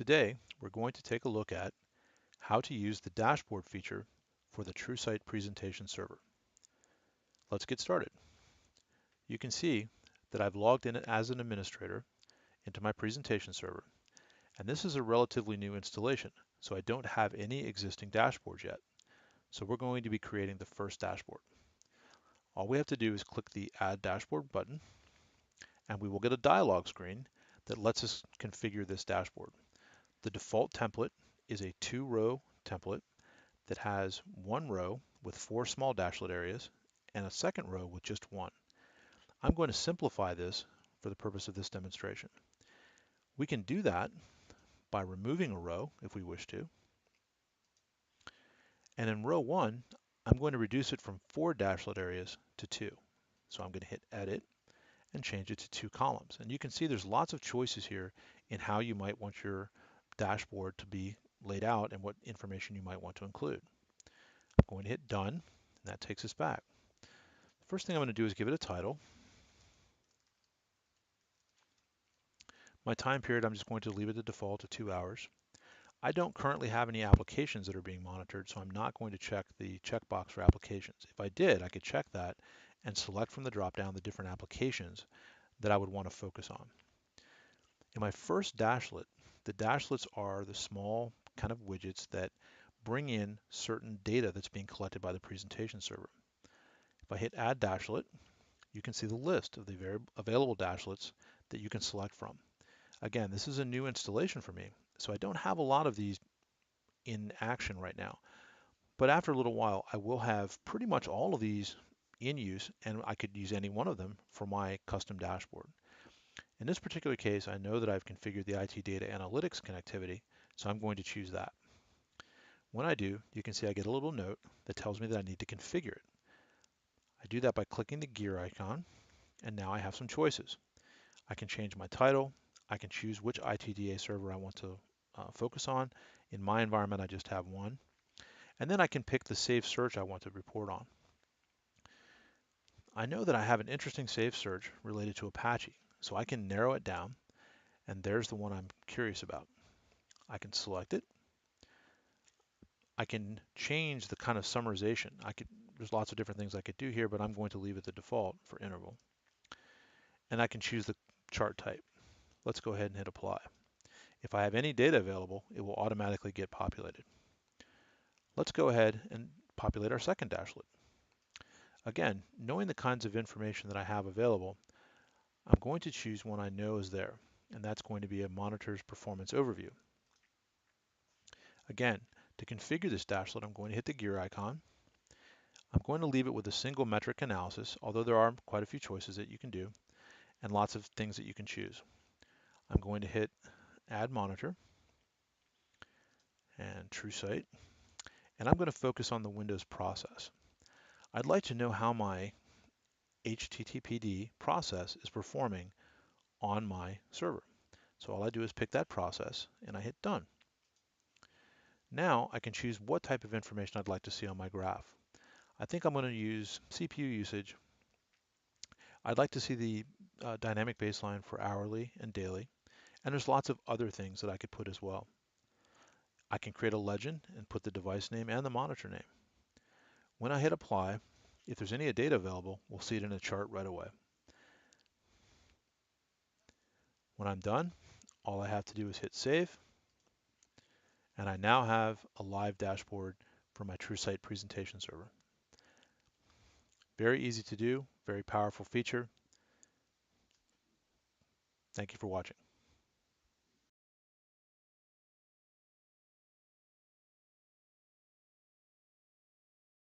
Today, we're going to take a look at how to use the dashboard feature for the TrueSight Presentation Server. Let's get started. You can see that I've logged in as an administrator into my presentation server, and this is a relatively new installation, so I don't have any existing dashboards yet. So we're going to be creating the first dashboard. All we have to do is click the Add Dashboard button, and we will get a dialog screen that lets us configure this dashboard. The default template is a 2-row template that has one row with 4 small dashlet areas and a second row with just one. I'm going to simplify this for the purpose of this demonstration. We can do that by removing a row if we wish to. And in row 1, I'm going to reduce it from 4 dashlet areas to 2. So I'm going to hit Edit and change it to 2 columns. And you can see there's lots of choices here in how you might want your dashboard to be laid out and what information you might want to include. I'm going to hit Done, and that takes us back. The first thing I'm going to do is give it a title. My time period, I'm just going to leave it the default of 2 hours. I don't currently have any applications that are being monitored, so I'm not going to check the checkbox for applications. If I did, I could check that and select from the drop-down the different applications that I would want to focus on. In my first dashlet, the dashlets are the small kind of widgets that bring in certain data that's being collected by the presentation server. If I hit Add Dashlet, you can see the list of the available dashlets that you can select from. Again, this is a new installation for me, so I don't have a lot of these in action right now. But after a little while, I will have pretty much all of these in use, and I could use any one of them for my custom dashboard. In this particular case, I know that I've configured the IT data analytics connectivity, so I'm going to choose that. When I do, you can see I get a little note that tells me that I need to configure it. I do that by clicking the gear icon, and now I have some choices. I can change my title. I can choose which ITDA server I want to focus on. In my environment, I just have one. And then I can pick the saved search I want to report on. I know that I have an interesting saved search related to Apache, so I can narrow it down, and there's the one I'm curious about. I can select it. I can change the kind of summarization. There's lots of different things I could do here, but I'm going to leave it the default for interval. And I can choose the chart type. Let's go ahead and hit apply. If I have any data available, it will automatically get populated. Let's go ahead and populate our second dashlet. Again, knowing the kinds of information that I have available, I'm going to choose one I know is there, and that's going to be a monitor's performance overview. Again, to configure this dashlet, I'm going to hit the gear icon. I'm going to leave it with a single metric analysis, although there are quite a few choices that you can do and lots of things that you can choose. I'm going to hit Add Monitor and TrueSight, and I'm going to focus on the Windows process. I'd like to know how my HTTPD process is performing on my server. So all I do is pick that process and I hit Done. Now I can choose what type of information I'd like to see on my graph. I think I'm going to use CPU usage. I'd like to see the dynamic baseline for hourly and daily, and there's lots of other things that I could put as well. I can create a legend and put the device name and the monitor name. When I hit apply, if there's any data available, we'll see it in a chart right away. When I'm done, all I have to do is hit save, and I now have a live dashboard for my TrueSight presentation server. Very easy to do, very powerful feature. Thank you for watching.